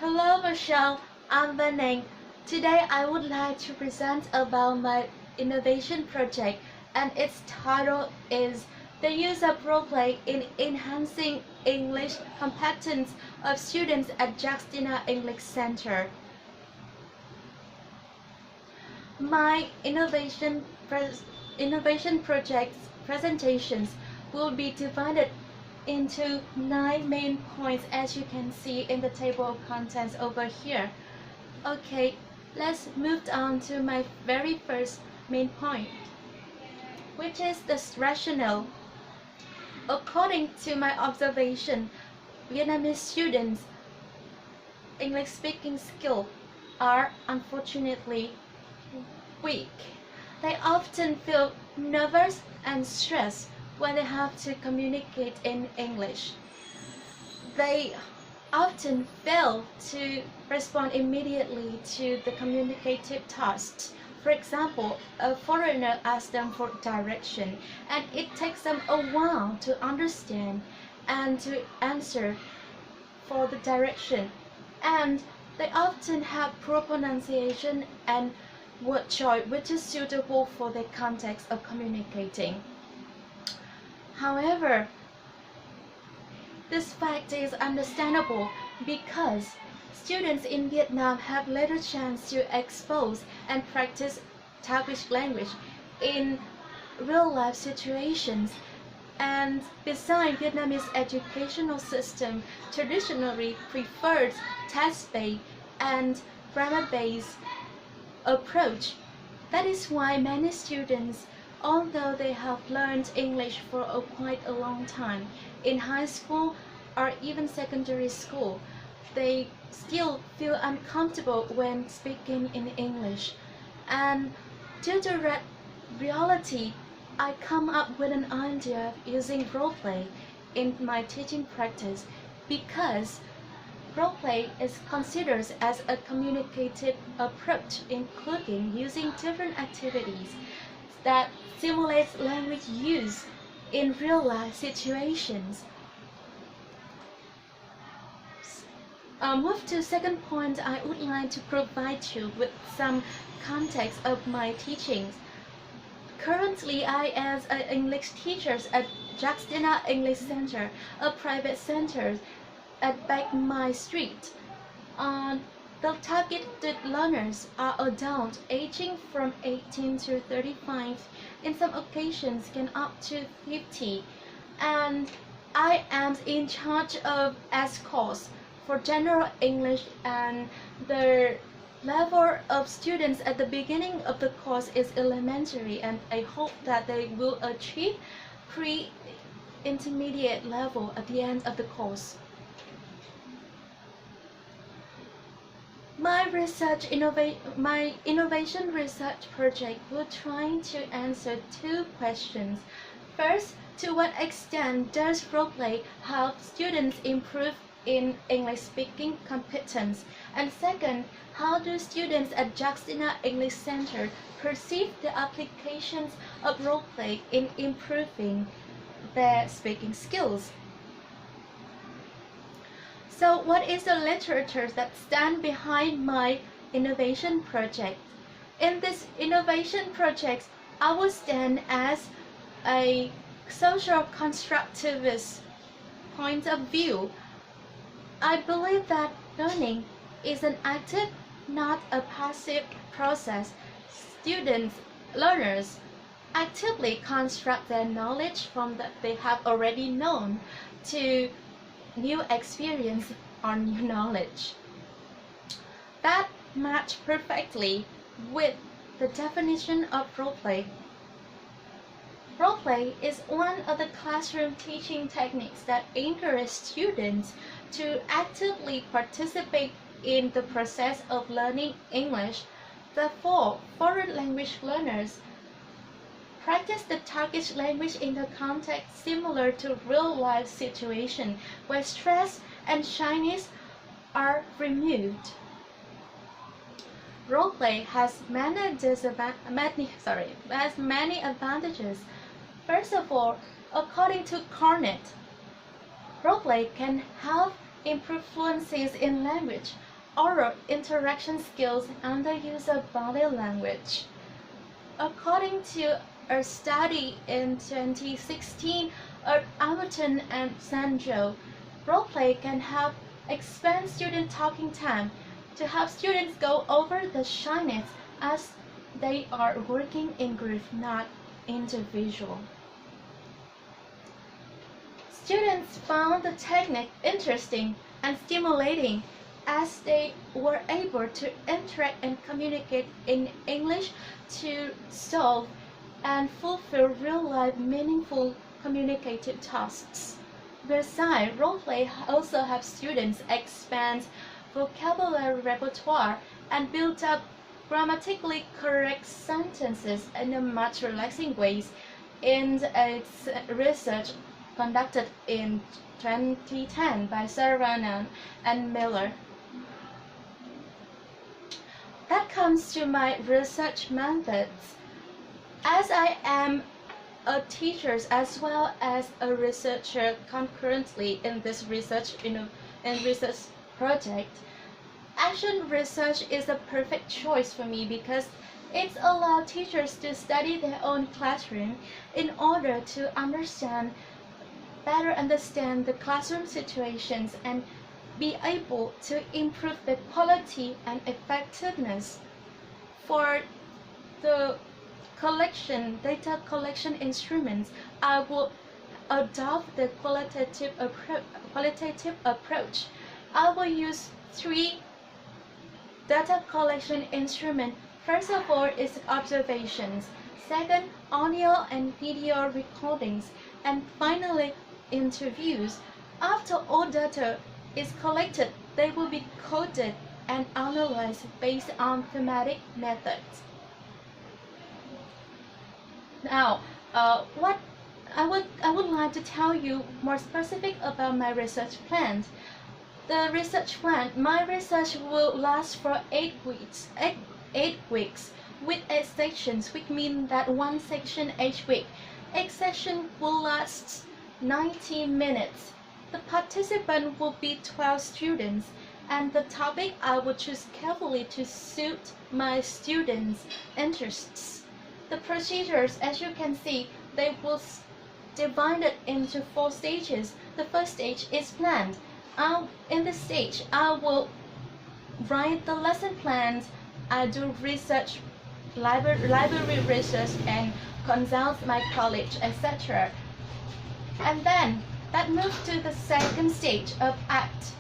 Hello Michelle, I'm Van Anh. Today I would like to present about my innovation project, and its title is The Use of Roleplay in Enhancing English Competence of Students at Justina English Center. My innovation project's presentations will be divided into 9 main points, as you can see in the table of contents over here. Okay, let's move on to my very first main point, which is the rationale. According to my observation, Vietnamese students' English speaking skills are unfortunately weak. They often feel nervous and stressed when they have to communicate in English. They often fail to respond immediately to the communicative tasks. For example, a foreigner asks them for direction, and it takes them a while to understand and to answer for the direction. And they often have poor pronunciation and word choice which is suitable for the context of communicating. However, this fact is understandable because students in Vietnam have little chance to expose and practice Turkish language in real-life situations. And besides, Vietnamese educational system traditionally prefers test-based and grammar-based approach. That is why many students, although they have learned English for quite a long time in high school or even secondary school, they still feel uncomfortable when speaking in English. And due to that reality, I come up with an idea of using roleplay in my teaching practice, because roleplay is considered as a communicative approach, including using different activities that simulates language use in real-life situations. Move to second point, I would like to provide you with some context of my teachings. Currently, I as an English teacher at Justina English Center, a private center at back my street. The targeted learners are adults aging from 18 to 35, in some occasions can up to 50, and I am in charge of S course for general English, and the level of students at the beginning of the course is elementary, and I hope that they will achieve pre-intermediate level at the end of the course. My innovation research project will try to answer two questions. First, to what extent does roleplay help students improve in English speaking competence? And second, how do students at Justina English Center perceive the applications of roleplay in improving their speaking skills? So what is the literature that stands behind my innovation project? In this innovation project, I will stand as a social constructivist point of view. I believe that learning is an active, not a passive process. Learners actively construct their knowledge from that they have already known to new experience or new knowledge. That match perfectly with the definition of roleplay. Roleplay is one of the classroom teaching techniques that encourages students to actively participate in the process of learning English. Therefore, foreign language learners practice the Turkish language in a context similar to real-life situation where stress and shyness are removed. Roleplay has many advantages. First of all, according to Cornet, roleplay can help improve fluencies in language oral interaction skills and the use of body language. According to a study in 2016 at Alberton and Sanjo, roleplay can help expand student talking time to help students go over the shyness as they are working in group, not individual. Students found the technique interesting and stimulating as they were able to interact and communicate in English to solve and fulfill real-life meaningful communicative tasks. Besides, roleplay also helps students expand vocabulary repertoire and build up grammatically correct sentences in a much relaxing ways in its research conducted in 2010 by Saravanan and Miller. That comes to my research methods. As I am a teacher as well as a researcher concurrently in this research project, action research is a perfect choice for me because it allows teachers to study their own classroom in order to better understand the classroom situations and be able to improve the quality and effectiveness. For the data collection instruments, I will adopt the qualitative approach. I will use 3 data collection instruments. First of all is observations, second audio and video recordings, and finally interviews. After all data is collected, they will be coded and analyzed based on thematic methods. Now, what I would like to tell you more specific about my research plan. The research plan, my research will last for 8 weeks. 8 weeks with 8 sections, which means that 1 section each week. Each session will last 90 minutes. The participant will be 12 students, and the topic I will choose carefully to suit my students' interests. The procedures, as you can see, they will divide it into 4 stages. The first stage is planned. In this stage, I will write the lesson plans, I do research, library research, and consult my college, etc. And then that moves to the second stage of ACT.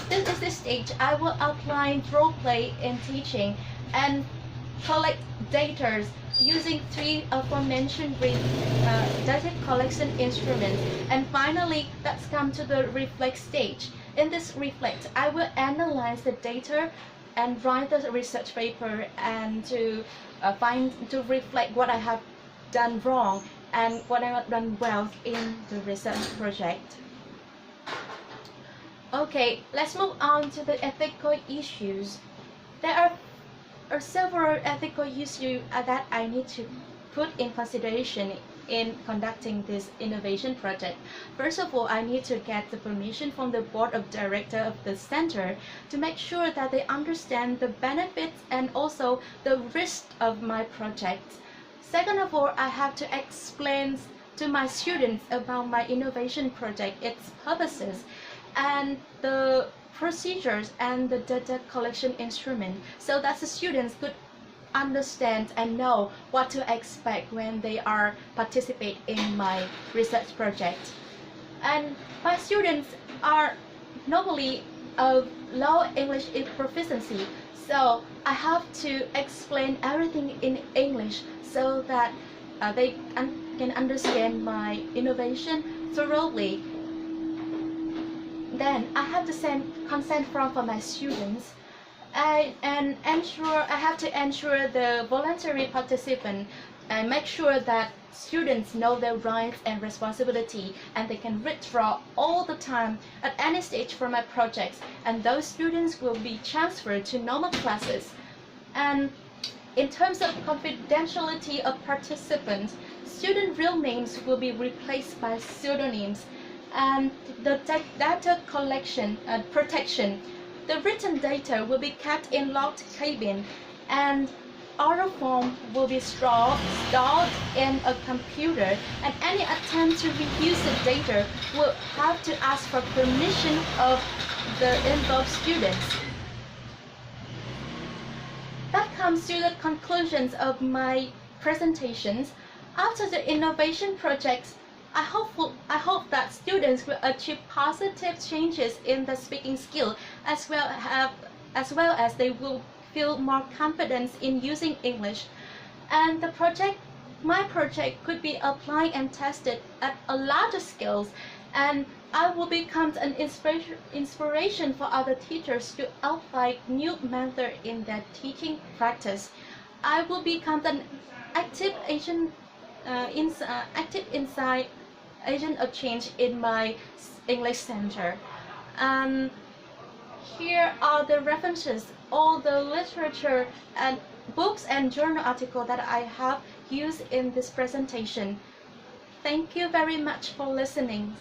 This is the stage I will outline role-play in teaching and collect data using 3 aforementioned data collection instruments. And finally, let's come to the reflect stage. In this reflect, I will analyze the data and write the research paper and to reflect what I have done wrong and what I have done well in the research project. Okay, let's move on to the ethical issues. There are several ethical issues that I need to put in consideration in conducting this innovation project. First of all, I need to get the permission from the board of directors of the center to make sure that they understand the benefits and also the risk of my project. Second of all, I have to explain to my students about my innovation project, its purposes, and the procedures and the data collection instrument, so that the students could understand and know what to expect when they are participate in my research project. And my students are normally of low English proficiency, so I have to explain everything in English so that they can understand my innovation thoroughly. Then I have to send consent form for my students, and I have to ensure the voluntary participant and make sure that students know their rights and responsibility, and they can withdraw all the time at any stage from my projects, and those students will be transferred to normal classes. And in terms of confidentiality of participants, student real names will be replaced by pseudonyms. And the data collection protection. The written data will be kept in locked cabin, and oral form will be stored in a computer, and any attempt to reuse the data will have to ask for permission of the involved students. That comes to the conclusions of my presentations. After the innovation projects, I hope that students will achieve positive changes in the speaking skill, as well as they will feel more confidence in using English. And my project could be applied and tested at a larger scale, and I will become an inspiration for other teachers to apply new methods in their teaching practice. I will become an active agent of change in my English center. Here are the references, all the literature and books and journal articles that I have used in this presentation. Thank you very much for listening.